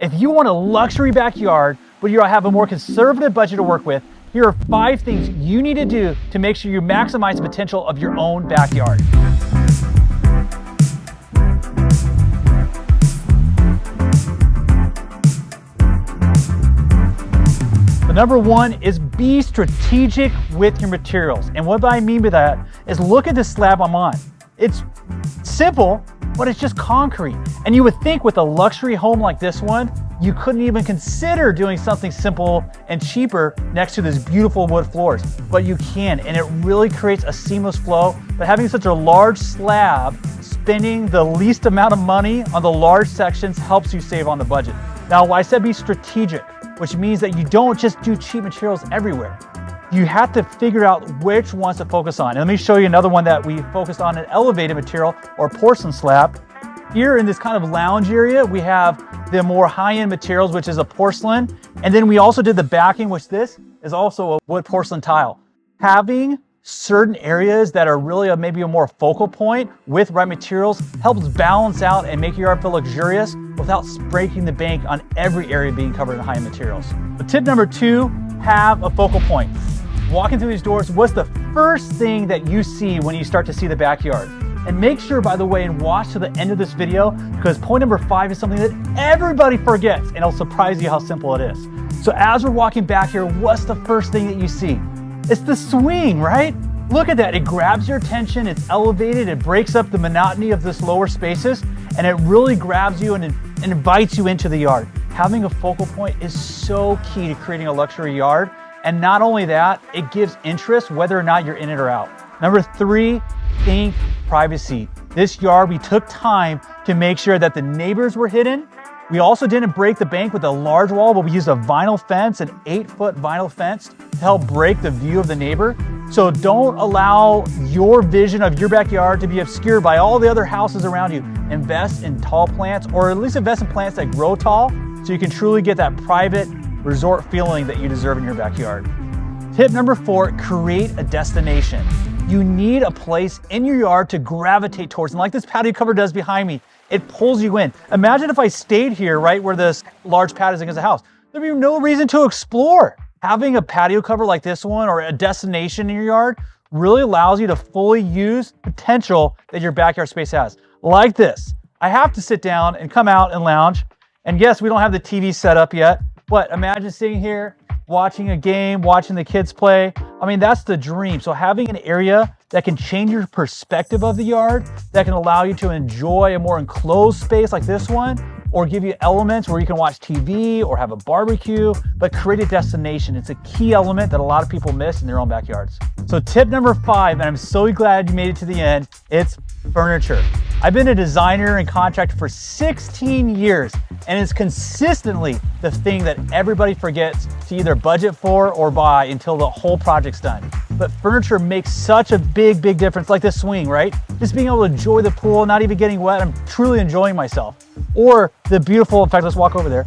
If you want a luxury backyard, but you have a more conservative budget to work with, here are 5 things you need to do to make sure you maximize the potential of your own backyard. The number 1 is be strategic with your materials. And what I mean by that is look at the slab I'm on. It's simple, but it's just concrete. And you would think with a luxury home like this one, you couldn't even consider doing something simple and cheaper next to these beautiful wood floors, but you can, and it really creates a seamless flow. But having such a large slab, spending the least amount of money on the large sections helps you save on the budget. Now, I said be strategic, which means that you don't just do cheap materials everywhere. You have to figure out which ones to focus on. And let me show you another one that we focused on, an elevated material or porcelain slab. Here in this kind of lounge area, we have the more high-end materials, which is a porcelain. And then we also did the backing, which this is also a wood porcelain tile. Having certain areas that are really maybe a more focal point with right materials helps balance out and make your yard feel luxurious without breaking the bank on every area being covered in high-end materials. But tip number 2, have a focal point. Walking through these doors, what's the first thing that you see when you start to see the backyard? And make sure, by the way, and watch to the end of this video, because point number 5 is something that everybody forgets, and it'll surprise you how simple it is. So as we're walking back here, what's the first thing that you see? It's the swing, right? Look at that, it grabs your attention, it's elevated, it breaks up the monotony of this lower spaces, and it really grabs you and invites you into the yard. Having a focal point is so key to creating a luxury yard. And not only that, it gives interest whether or not you're in it or out. Number 3, think privacy. This yard, we took time to make sure that the neighbors were hidden. We also didn't break the bank with a large wall, but we used a vinyl fence, an 8-foot vinyl fence to help break the view of the neighbor. So don't allow your vision of your backyard to be obscured by all the other houses around you. Invest in tall plants, or at least invest in plants that grow tall so you can truly get that private resort feeling that you deserve in your backyard. Tip number 4, create a destination. You need a place in your yard to gravitate towards. And like this patio cover does behind me, it pulls you in. Imagine if I stayed here, right where this large patio is against the house. There'd be no reason to explore. Having a patio cover like this one or a destination in your yard really allows you to fully use potential that your backyard space has. Like this. I have to sit down and come out and lounge. And yes, we don't have the TV set up yet, but imagine sitting here, watching a game, watching the kids play. I mean, that's the dream. So having an area that can change your perspective of the yard, that can allow you to enjoy a more enclosed space like this one, or give you elements where you can watch TV or have a barbecue, but create a destination. It's a key element that a lot of people miss in their own backyards. So tip number 5, and I'm so glad you made it to the end, it's furniture. I've been a designer and contractor for 16 years, and it's consistently the thing that everybody forgets to either budget for or buy until the whole project's done. But furniture makes such a big difference, like this swing, right? Just being able to enjoy the pool, not even getting wet, I'm truly enjoying myself. Or the beautiful, in fact, let's walk over there.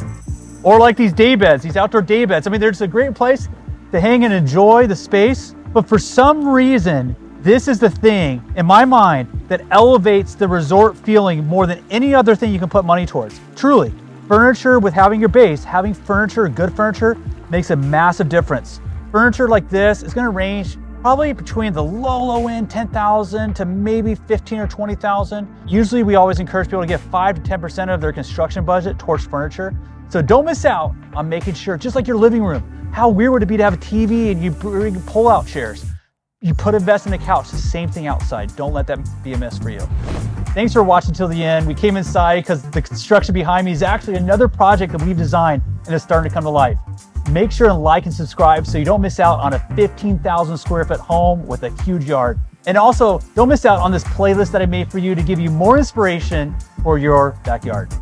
Or like these day beds, these outdoor day beds. I mean, there's a great place to hang and enjoy the space, but for some reason, this is the thing, in my mind, that elevates the resort feeling more than any other thing you can put money towards. Truly, furniture with having your base, having furniture, good furniture, makes a massive difference. Furniture like this is gonna range probably between the low end, 10,000 to maybe 15 or 20,000. Usually we always encourage people to get 5 to 10% of their construction budget towards furniture. So don't miss out on making sure, just like your living room, how weird would it be to have a TV and you bring pull-out chairs? You invest in the couch, the same thing outside. Don't let that be a miss for you. Thanks for watching till the end. We came inside because the construction behind me is actually another project that we've designed and it's starting to come to life. Make sure to like and subscribe so you don't miss out on a 15,000 square foot home with a huge yard. And also, don't miss out on this playlist that I made for you to give you more inspiration for your backyard.